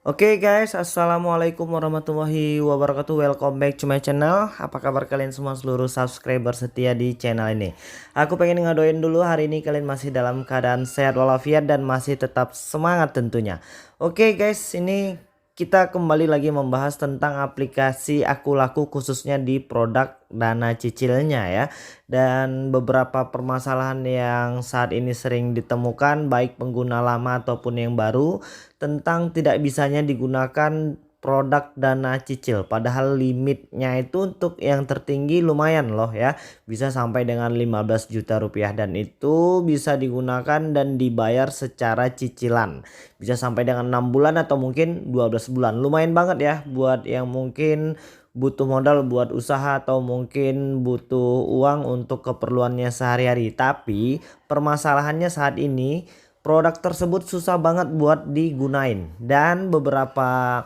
Oke guys, assalamualaikum warahmatullahi wabarakatuh. Welcome back to my channel. Apa kabar kalian semua seluruh subscriber setia di channel ini? Aku pengen ngadoin dulu hari ini kalian masih dalam keadaan sehat walafiat dan masih tetap semangat tentunya. Oke guys, ini kita kembali lagi membahas tentang aplikasi Aku Laku khususnya di produk dana cicilnya ya. Dan beberapa permasalahan yang saat ini sering ditemukan baik pengguna lama ataupun yang baru tentang tidak bisanya digunakan produk dana cicil, padahal limitnya itu untuk yang tertinggi lumayan loh ya, bisa sampai dengan 15 juta rupiah dan itu bisa digunakan dan dibayar secara cicilan, bisa sampai dengan 6 bulan atau mungkin 12 bulan. Lumayan banget ya buat yang mungkin butuh modal buat usaha atau mungkin butuh uang untuk keperluannya sehari-hari. Tapi permasalahannya saat ini produk tersebut susah banget buat digunain dan beberapa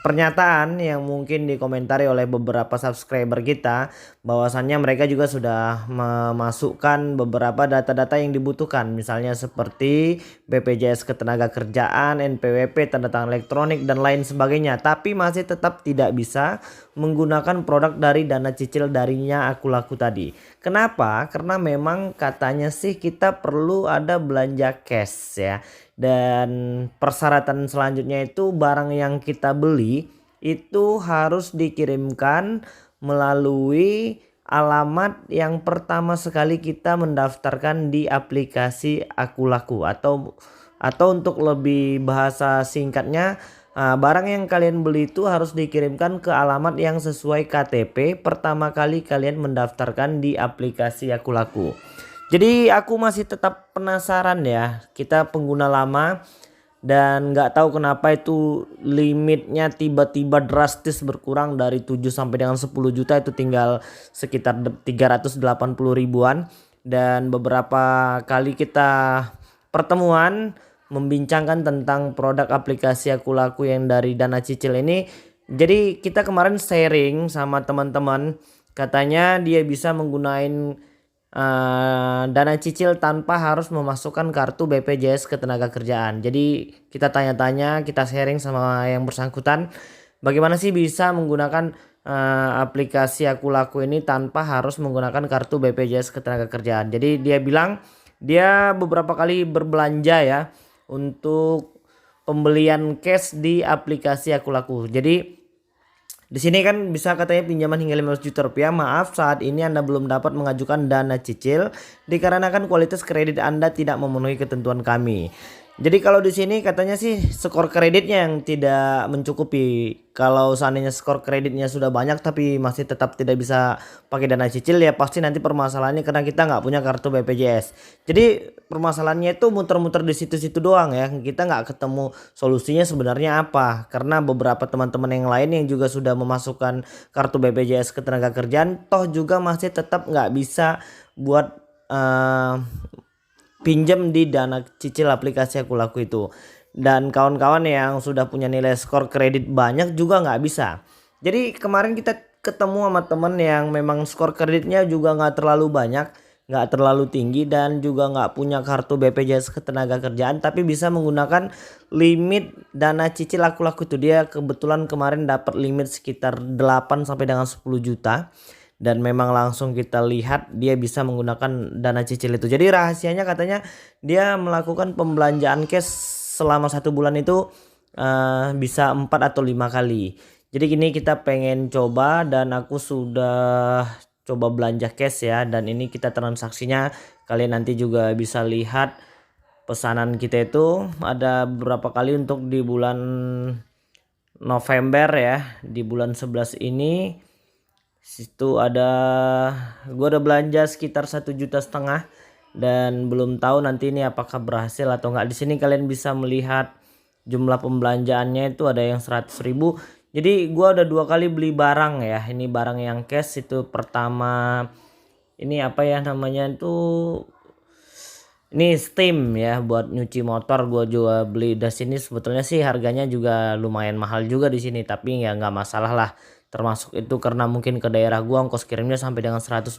pernyataan yang mungkin dikomentari oleh beberapa subscriber kita bahwasannya mereka juga sudah memasukkan beberapa data-data yang dibutuhkan, misalnya seperti BPJS Ketenagakerjaan, NPWP, tanda tangan elektronik dan lain sebagainya, tapi masih tetap tidak bisa menggunakan produk dari dana cicil darinya Aku Laku tadi. Kenapa? Karena memang katanya sih kita perlu ada belanja cash ya. Dan persyaratan selanjutnya itu barang yang kita beli itu harus dikirimkan melalui alamat yang pertama sekali kita mendaftarkan di aplikasi Aku Laku, atau untuk lebih bahasa singkatnya, barang yang kalian beli itu harus dikirimkan ke alamat yang sesuai KTP pertama kali kalian mendaftarkan di aplikasi Aku Laku. Jadi aku masih tetap penasaran ya, kita pengguna lama dan nggak tahu kenapa itu limitnya tiba-tiba drastis berkurang dari 7 sampai dengan 10 juta, itu tinggal sekitar 380 ribuan. Dan beberapa kali kita pertemuan membincangkan tentang produk aplikasi Aku Laku yang dari dana cicil ini. Jadi kita kemarin sharing sama teman-teman, katanya dia bisa menggunakan dana cicil tanpa harus memasukkan kartu BPJS Ketenagakerjaan. Jadi kita tanya-tanya, kita sharing sama yang bersangkutan, bagaimana sih bisa menggunakan aplikasi Aku Laku ini tanpa harus menggunakan kartu BPJS Ketenagakerjaan. Jadi dia bilang dia beberapa kali berbelanja ya untuk pembelian cash di aplikasi Aku Laku. Jadi di sini kan bisa katanya pinjaman hingga 15 juta rupiah. Maaf, saat ini Anda belum dapat mengajukan dana cicil dikarenakan kualitas kredit Anda tidak memenuhi ketentuan kami. Jadi kalau di sini katanya sih skor kreditnya yang tidak mencukupi. Kalau seandainya skor kreditnya sudah banyak tapi masih tetap tidak bisa pakai dana cicil, ya pasti nanti permasalahannya karena kita nggak punya kartu BPJS. Jadi permasalahannya itu muter-muter di situ-situ doang ya. Kita nggak ketemu solusinya sebenarnya apa. Karena beberapa teman-teman yang lain yang juga sudah memasukkan kartu BPJS Ketenagakerjaan, toh juga masih tetap nggak bisa buat pinjam di dana cicil aplikasi Aku Laku itu. Dan kawan-kawan yang sudah punya nilai skor kredit banyak juga nggak bisa. Jadi kemarin kita ketemu sama temen yang memang skor kreditnya juga nggak terlalu banyak, nggak terlalu tinggi, dan juga nggak punya kartu BPJS Ketenagakerjaan, tapi bisa menggunakan limit dana cicil Aku Laku itu. Dia kebetulan kemarin dapat limit sekitar 8 sampai dengan 10 juta. Dan memang langsung kita lihat dia bisa menggunakan dana cicil itu. Jadi rahasianya katanya dia melakukan pembelanjaan cash selama 1 bulan itu bisa 4 atau 5 kali. Jadi gini, kita pengen coba dan aku sudah coba belanja cash ya, dan ini kita transaksinya, kalian nanti juga bisa lihat pesanan kita itu ada beberapa kali untuk di bulan November ya, di bulan 11 ini. Situ ada, gua udah belanja sekitar 1,5 juta dan belum tahu nanti ini apakah berhasil atau enggak. Di sini kalian bisa melihat jumlah pembelanjaannya itu ada yang 100 ribu. Jadi gua udah 2 kali beli barang ya. Ini barang yang cash. Itu pertama ini apa ya namanya itu, ini steam ya buat nyuci motor. Gua juga beli di sini, sebetulnya sih harganya juga lumayan mahal juga di sini, tapi ya nggak masalah lah. termasuk itu karena mungkin ke daerah gua ongkos kirimnya sampai dengan 185.000.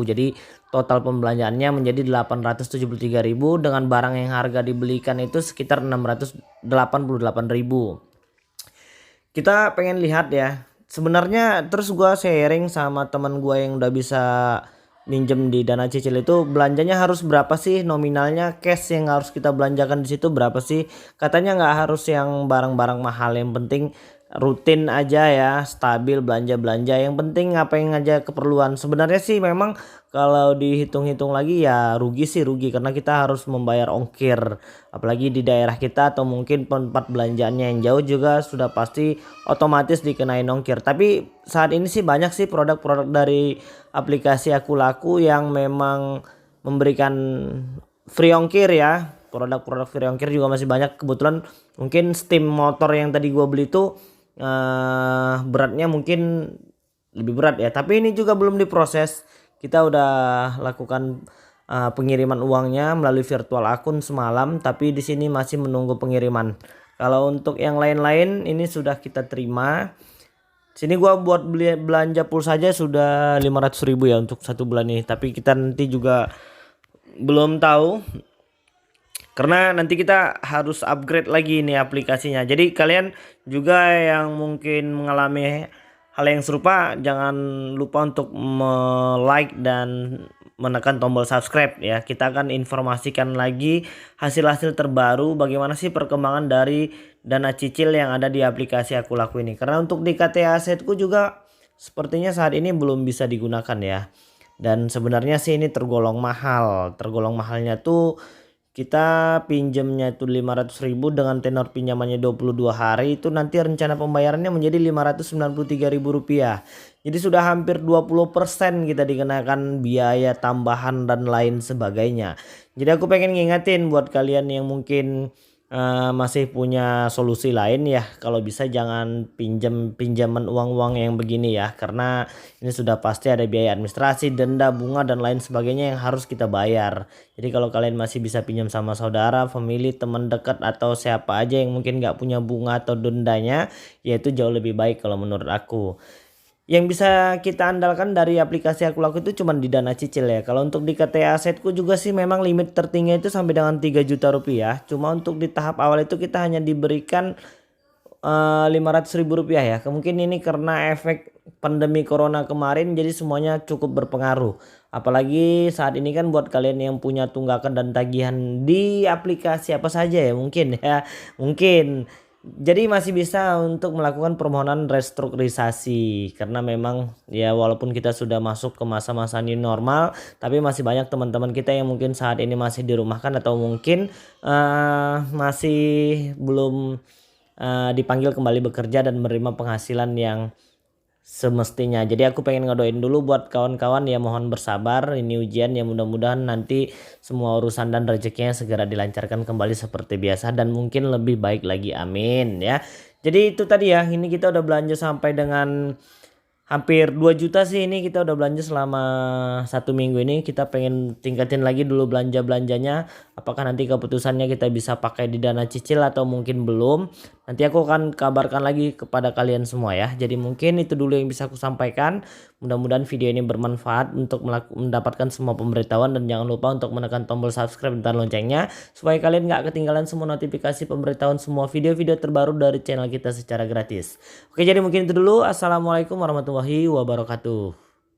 Jadi total pembelanjaannya menjadi 873.000 dengan barang yang harga dibelikan itu sekitar 688.000. Kita pengen lihat ya. Sebenarnya terus gua sharing sama teman gua yang udah bisa minjem di dana cicil itu, belanjanya harus berapa sih nominalnya, cash yang harus kita belanjakan di situ berapa sih. Katanya nggak harus yang barang-barang mahal, yang penting rutin aja ya, stabil belanja-belanja, yang penting ngapain aja keperluan. Sebenarnya sih memang kalau dihitung-hitung lagi ya rugi sih rugi, karena kita harus membayar ongkir, apalagi di daerah kita atau mungkin tempat belanjaannya yang jauh juga sudah pasti otomatis dikenain ongkir. Tapi saat ini sih banyak sih produk-produk dari aplikasi Aku Laku yang memang memberikan free ongkir ya. Produk-produk free ongkir juga masih banyak. Kebetulan mungkin steam motor yang tadi gua beli itu beratnya mungkin lebih berat ya, tapi ini juga belum diproses. Kita udah lakukan pengiriman uangnya melalui virtual akun semalam, tapi di sini masih menunggu pengiriman. Kalau untuk yang lain-lain ini sudah kita terima. Sini gua buat beli belanja pulsa saja sudah 500.000 ya untuk 1 bulan ini, tapi kita nanti juga belum tahu karena nanti kita harus upgrade lagi nih aplikasinya. Jadi kalian juga yang mungkin mengalami hal yang serupa, jangan lupa untuk like dan menekan tombol subscribe ya. Kita akan informasikan lagi hasil-hasil terbaru bagaimana sih perkembangan dari dana cicil yang ada di aplikasi Aku Laku ini. Karena untuk di KTA Asetku juga sepertinya saat ini belum bisa digunakan ya. Dan sebenarnya sih ini tergolong mahal. Tergolong mahalnya tuh kita pinjamnya itu 500.000 dengan tenor pinjamannya 22 hari, itu nanti rencana pembayarannya menjadi Rp593.000. Jadi sudah hampir 20% kita dikenakan biaya tambahan dan lain sebagainya. Jadi aku pengen ngingetin buat kalian yang mungkin masih punya solusi lain ya, kalau bisa jangan pinjaman uang-uang yang begini ya, karena ini sudah pasti ada biaya administrasi, denda, bunga dan lain sebagainya yang harus kita bayar. Jadi kalau kalian masih bisa pinjam sama saudara, family, teman dekat atau siapa aja yang mungkin nggak punya bunga atau dendanya, ya itu jauh lebih baik kalau menurut aku. Yang bisa kita andalkan dari aplikasi Aku Laku itu cuma di dana cicil ya. Kalau untuk di KTA Asetku juga sih memang limit tertinggi itu sampai dengan 3 juta rupiah. Cuma untuk di tahap awal itu kita hanya diberikan 500.000 rupiah ya. Kemungkinan ini karena efek pandemi corona kemarin, jadi semuanya cukup berpengaruh. Apalagi saat ini kan buat kalian yang punya tunggakan dan tagihan di aplikasi apa saja ya mungkin ya. Mungkin jadi masih bisa untuk melakukan permohonan restrukturisasi, karena memang ya walaupun kita sudah masuk ke masa-masa new normal, tapi masih banyak teman-teman kita yang mungkin saat ini masih dirumahkan atau mungkin masih belum dipanggil kembali bekerja dan menerima penghasilan yang semestinya. Jadi aku pengen ngedoain dulu buat kawan-kawan ya, mohon bersabar, ini ujian ya, mudah-mudahan nanti semua urusan dan rezekinya segera dilancarkan kembali seperti biasa dan mungkin lebih baik lagi, amin ya. Jadi itu tadi ya, ini kita udah belanja sampai dengan hampir 2 juta sih, ini kita udah belanja selama 1 minggu ini. Kita pengen tingkatin lagi dulu belanja-belanjanya, apakah nanti keputusannya kita bisa pakai di dana cicil atau mungkin belum. Nanti aku akan kabarkan lagi kepada kalian semua ya. Jadi mungkin itu dulu yang bisa aku sampaikan. Mudah-mudahan video ini bermanfaat untuk mendapatkan semua pemberitahuan, dan jangan lupa untuk menekan tombol subscribe dan loncengnya supaya kalian gak ketinggalan semua notifikasi pemberitahuan semua video-video terbaru dari channel kita secara gratis. Oke, jadi mungkin itu dulu. Assalamualaikum warahmatullahi wabarakatuh.